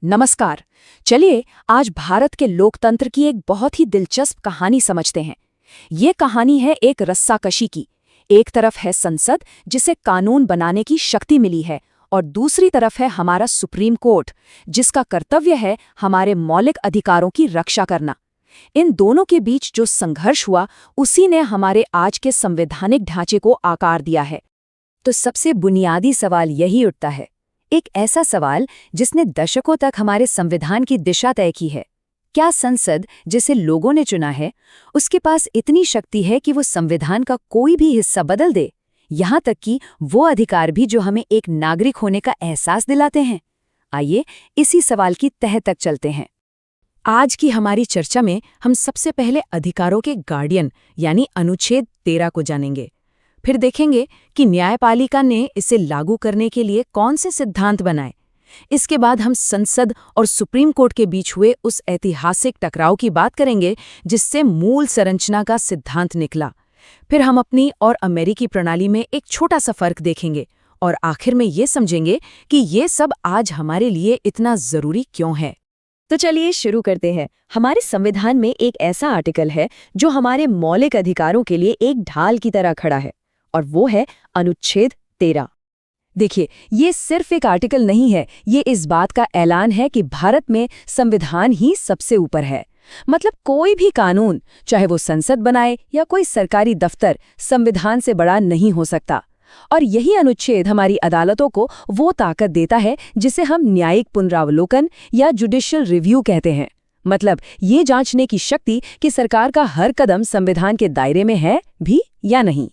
नमस्कार। चलिए आज भारत के लोकतंत्र की एक बहुत ही दिलचस्प कहानी समझते हैं। ये कहानी है एक रस्साकशी की। एक तरफ है संसद जिसे कानून बनाने की शक्ति मिली है और दूसरी तरफ है हमारा सुप्रीम कोर्ट जिसका कर्तव्य है हमारे मौलिक अधिकारों की रक्षा करना। इन दोनों के बीच जो संघर्ष हुआ उसी ने हमारे आज के संवैधानिक ढांचे को आकार दिया है। तो सबसे बुनियादी सवाल यही उठता है, एक ऐसा सवाल जिसने दशकों तक हमारे संविधान की दिशा तय की है। क्या संसद जिसे लोगों ने चुना है उसके पास इतनी शक्ति है कि वो संविधान का कोई भी हिस्सा बदल दे, यहाँ तक कि वो अधिकार भी जो हमें एक नागरिक होने का एहसास दिलाते हैं? आइए इसी सवाल की तह तक चलते हैं। आज की हमारी चर्चा में हम सबसे पहले अधिकारों के गार्डियन यानी अनुच्छेद 13 को जानेंगे। फिर देखेंगे कि न्यायपालिका ने इसे लागू करने के लिए कौन से सिद्धांत बनाए। इसके बाद हम संसद और सुप्रीम कोर्ट के बीच हुए उस ऐतिहासिक टकराव की बात करेंगे जिससे मूल संरचना का सिद्धांत निकला। फिर हम अपनी और अमेरिकी प्रणाली में एक छोटा सा फर्क देखेंगे और आखिर में ये समझेंगे कि ये सब आज हमारे लिए इतना जरूरी क्यों है। तो चलिए शुरू करते हैं। हमारे संविधान में एक ऐसा आर्टिकल है जो हमारे मौलिक अधिकारों के लिए एक ढाल की तरह खड़ा है और वो है अनुच्छेद 13। देखिए, ये सिर्फ एक आर्टिकल नहीं है, ये इस बात का ऐलान है कि भारत में संविधान ही सबसे ऊपर है। मतलब कोई भी कानून, चाहे वो संसद बनाए या कोई सरकारी दफ्तर, संविधान से बड़ा नहीं हो सकता। और यही अनुच्छेद हमारी अदालतों को वो ताकत देता है जिसे हम न्यायिक पुनरावलोकन या जुडिशियल रिव्यू कहते हैं। मतलब ये जांचने की शक्ति कि सरकार का हर कदम संविधान के दायरे में है भी या नहीं।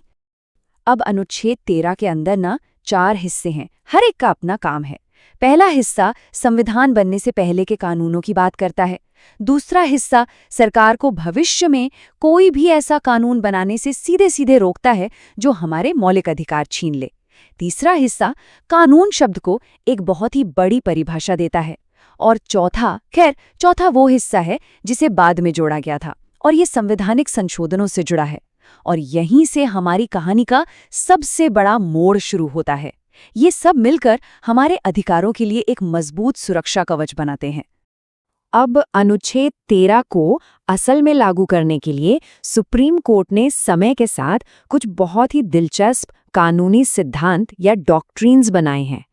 अब अनुच्छेद 13 के अंदर 4 हिस्से हैं, हर एक का अपना काम है। पहला हिस्सा संविधान बनने से पहले के कानूनों की बात करता है। दूसरा हिस्सा सरकार को भविष्य में कोई भी ऐसा कानून बनाने से सीधे सीधे रोकता है जो हमारे मौलिक अधिकार छीन ले। तीसरा हिस्सा कानून शब्द को एक बहुत ही बड़ी परिभाषा देता है। और चौथा वो हिस्सा है जिसे बाद में जोड़ा गया था और ये संवैधानिक संशोधनों से जुड़ा है। और यहीं से हमारी कहानी का सबसे बड़ा मोड़ शुरू होता है। ये सब मिलकर हमारे अधिकारों के लिए एक मजबूत सुरक्षा कवच बनाते हैं। अब अनुच्छेद 13 को असल में लागू करने के लिए सुप्रीम कोर्ट ने समय के साथ कुछ बहुत ही दिलचस्प कानूनी सिद्धांत या डॉक्ट्रिन्स बनाए हैं।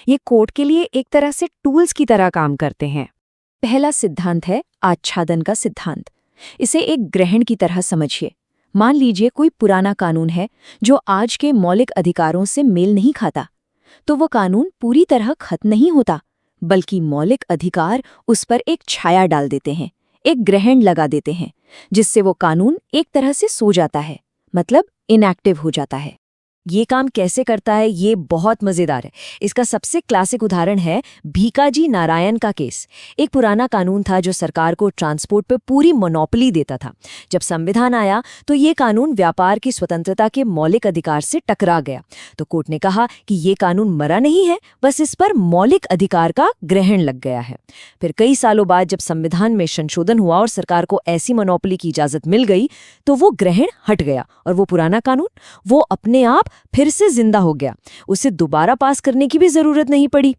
ये कोर्ट के लिए एक तरह से टूल्स की तरह काम करते हैं। पहला सिद्धांत है आच्छादन का सिद्धांत। इसे एक ग्रहण की तरह समझिए। मान लीजिए कोई पुराना कानून है जो आज के मौलिक अधिकारों से मेल नहीं खाता, तो वो कानून पूरी तरह खत्म नहीं होता, बल्कि मौलिक अधिकार उस पर एक छाया डाल देते हैं, एक ग्रहण लगा देते हैं, जिससे वो कानून एक तरह से सो जाता है, मतलब इनएक्टिव हो जाता है। ये काम कैसे करता है ये बहुत मजेदार है। इसका सबसे क्लासिक उदाहरण है भीकाजी नारायण का केस। एक पुराना कानून था जो सरकार को ट्रांसपोर्ट पर पूरी मोनोपोली देता था। जब संविधान आया तो ये कानून व्यापार की स्वतंत्रता के मौलिक अधिकार से टकरा गया। तो कोर्ट ने कहा कि ये कानून मरा नहीं है, बस इस पर मौलिक अधिकार का ग्रहण लग गया है। फिर कई सालों बाद जब संविधान में संशोधन हुआ और सरकार को ऐसी मोनोपोली की इजाजत मिल गई तो वो ग्रहण हट गया और वो पुराना कानून वो अपने आप फिर से जिंदा हो गया। उसे दोबारा पास करने की भी जरूरत नहीं पड़ी।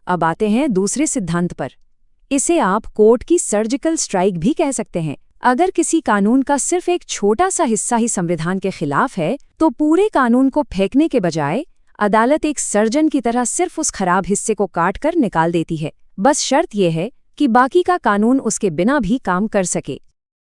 अब आते हैं दूसरे सिद्धांत पर। इसे आप कोर्ट की सर्जिकल स्ट्राइक भी कह सकते हैं। अगर किसी कानून का सिर्फ एक छोटा सा हिस्सा ही संविधान के खिलाफ है तो पूरे कानून को फेंकने के बजाय अदालत एक सर्जन की तरह सिर्फ उस खराब हिस्से को काट कर निकाल देती है। बस शर्त यह है कि बाकी का कानून उसके बिना भी काम कर सके।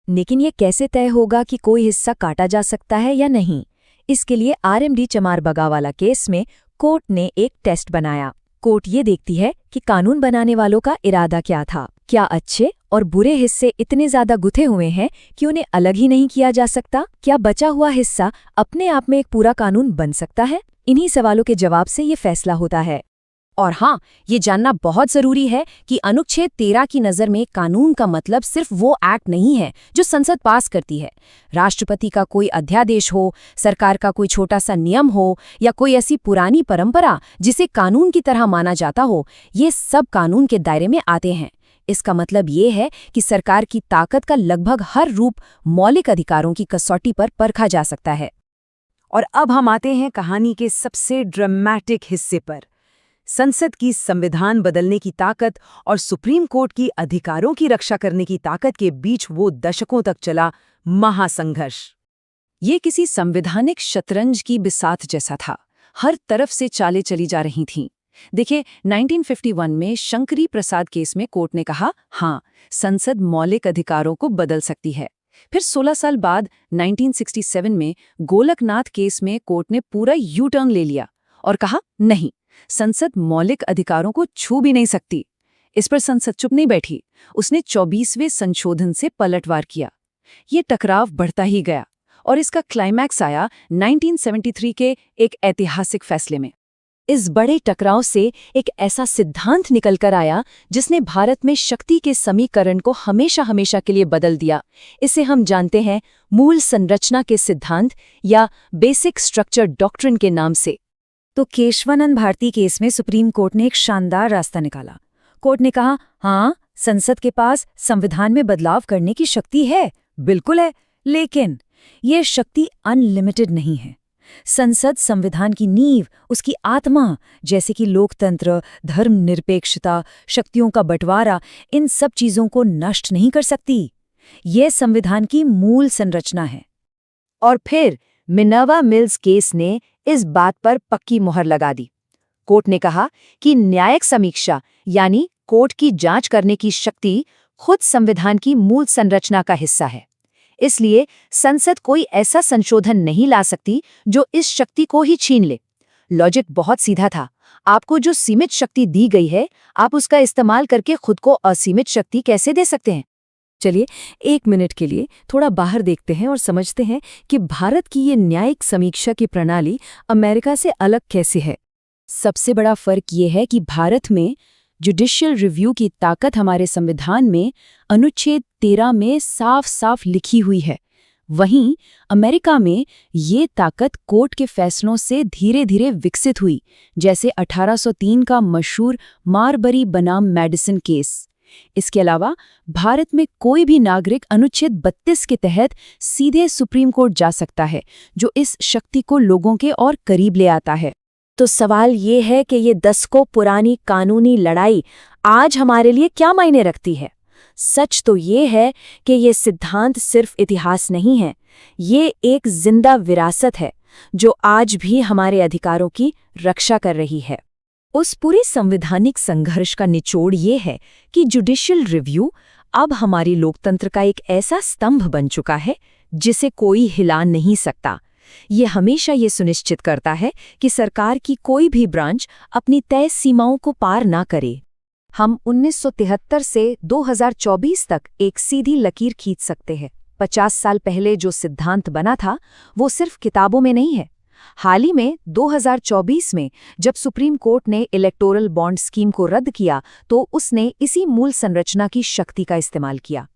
लेकिन ये कैसे तय होगा कि कोई हिस्सा काटा जा सकता है या नहीं? इसके लिए RMD चमार बगावाला केस में कोर्ट ने एक टेस्ट बनाया। कोर्ट ये देखती है कि कानून बनाने वालों का इरादा क्या था। क्या अच्छे और बुरे हिस्से इतने ज्यादा गुथे हुए हैं कि उन्हें अलग ही नहीं किया जा सकता? क्या बचा हुआ हिस्सा अपने आप में एक पूरा कानून बन सकता है? इन्हीं सवालों के जवाब से ये फैसला होता है। और हाँ, ये जानना बहुत जरूरी है कि अनुच्छेद 13 की नज़र में कानून का मतलब सिर्फ वो एक्ट नहीं है जो संसद पास करती है। राष्ट्रपति का कोई अध्यादेश हो, सरकार का कोई छोटा सा नियम हो या कोई ऐसी पुरानी परंपरा जिसे कानून की तरह माना जाता हो, ये सब कानून के दायरे में आते हैं। इसका मतलब ये है कि सरकार की ताकत का लगभग हर रूप मौलिक अधिकारों की कसौटी पर परखा जा सकता है। और अब हम आते हैं कहानी के सबसे ड्रामेटिक हिस्से पर। संसद की संविधान बदलने की ताकत और सुप्रीम कोर्ट की अधिकारों की रक्षा करने की ताकत के बीच वो दशकों तक चला महासंघर्ष। ये किसी संवैधानिक शतरंज की बिसात जैसा था। हर तरफ से चालें चली जा रही थीं। देखिए, 1951 में शंकरी प्रसाद केस में कोर्ट ने कहा, हाँ, संसद मौलिक अधिकारों को बदल सकती है। फिर 16 साल बाद 1967 में गोलकनाथ केस में कोर्ट ने पूरा यू टर्न ले लिया और कहा, नहीं, संसद मौलिक अधिकारों को छू भी नहीं सकती। इस पर संसद चुप नहीं बैठी। उसने 24वें संशोधन से पलटवार किया। ये टकराव बढ़ता ही गया और इसका क्लाइमैक्स आया 1973 के एक ऐतिहासिक फैसले में। इस बड़े टकराव से एक ऐसा सिद्धांत निकलकर आया जिसने भारत में शक्ति के समीकरण को हमेशा हमेशा के लिए बदल दिया। इसे हम जानते हैं मूल संरचना के सिद्धांत या बेसिक स्ट्रक्चर डॉक्ट्रिन के नाम से। तो केशवानंद भारती केस में सुप्रीम कोर्ट ने एक शानदार रास्ता निकाला। कोर्ट ने कहा, हाँ, संसद के पास संविधान में बदलाव करने की शक्ति है, बिल्कुल है, लेकिन ये शक्ति अनलिमिटेड नहीं है। संसद संविधान की नींव, उसकी आत्मा, जैसे कि लोकतंत्र, धर्मनिरपेक्षता, शक्तियों का बंटवारा, इन सब चीजों को नष्ट नहीं कर सकती। ये संविधान की मूल संरचना है। और फिर मिनर्वा मिल्स केस ने इस बात पर पक्की मुहर लगा दी। कोर्ट ने कहा कि न्यायिक समीक्षा यानी कोर्ट की जांच करने की शक्ति खुद संविधान की मूल संरचना का हिस्सा है। इसलिए संसद कोई ऐसा संशोधन नहीं ला सकती जो इस शक्ति को ही छीन ले। लॉजिक बहुत सीधा था। आपको जो सीमित शक्ति दी गई है, आप उसका इस्तेमाल करके खुद को असीमित शक्ति कैसे दे सकते हैं? चलिए 1 मिनट के लिए थोड़ा बाहर देखते हैं और समझते हैं कि भारत की ये न्यायिक समीक्षा की प्रणाली अमेरिका से अलग कैसे है। सबसे बड़ा फर्क ये है कि भारत में जुडिशियल रिव्यू की ताकत हमारे संविधान में अनुच्छेद 13 में साफ साफ लिखी हुई है। वहीं अमेरिका में ये ताकत कोर्ट के फैसलों से धीरे धीरे विकसित हुई, जैसे 1803 का मशहूर मारबरी बनाम मैडिसन केस। इसके अलावा भारत में कोई भी नागरिक अनुच्छेद 32 के तहत सीधे सुप्रीम कोर्ट जा सकता है, जो इस शक्ति को लोगों के और करीब ले आता है। तो सवाल ये है कि ये दशकों पुरानी कानूनी लड़ाई आज हमारे लिए क्या मायने रखती है? सच तो ये है कि ये सिद्धांत सिर्फ इतिहास नहीं है, ये एक जिंदा विरासत है जो आज भी हमारे अधिकारों की रक्षा कर रही है। उस पूरे संवैधानिक संघर्ष का निचोड़ ये है कि जुडिशियल रिव्यू अब हमारी लोकतंत्र का एक ऐसा स्तंभ बन चुका है जिसे कोई हिला नहीं सकता। ये हमेशा ये सुनिश्चित करता है कि सरकार की कोई भी ब्रांच अपनी तय सीमाओं को पार ना करे। हम 1973 से 2024 तक एक सीधी लकीर खींच सकते हैं। 50 साल पहले जो सिद्धांत बना था वो सिर्फ किताबों में नहीं है। हाल ही में 2024 में जब सुप्रीम कोर्ट ने इलेक्टोरल बॉन्ड स्कीम को रद्द किया तो उसने इसी मूल संरचना की शक्ति का इस्तेमाल किया।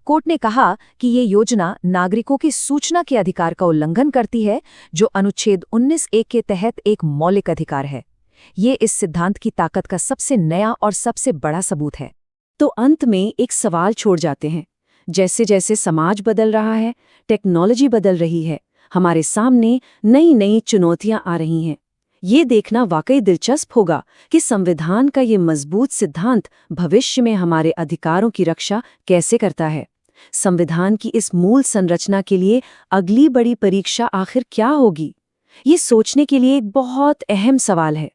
कोर्ट ने कहा कि ये योजना नागरिकों की सूचना के अधिकार का उल्लंघन करती है, जो अनुच्छेद 19(1) के तहत एक मौलिक अधिकार है। ये इस सिद्धांत की ताकत का सबसे नया और सबसे बड़ा सबूत है। तो अंत में एक सवाल छोड़ जाते हैं। जैसे जैसे समाज बदल रहा है, टेक्नोलॉजी बदल रही है, हमारे सामने नई नई चुनौतियां आ रही हैं। ये देखना वाकई दिलचस्प होगा कि संविधान का ये मजबूत सिद्धांत भविष्य में हमारे अधिकारों की रक्षा कैसे करता है। संविधान की इस मूल संरचना के लिए अगली बड़ी परीक्षा आखिर क्या होगी? ये सोचने के लिए एक बहुत अहम सवाल है।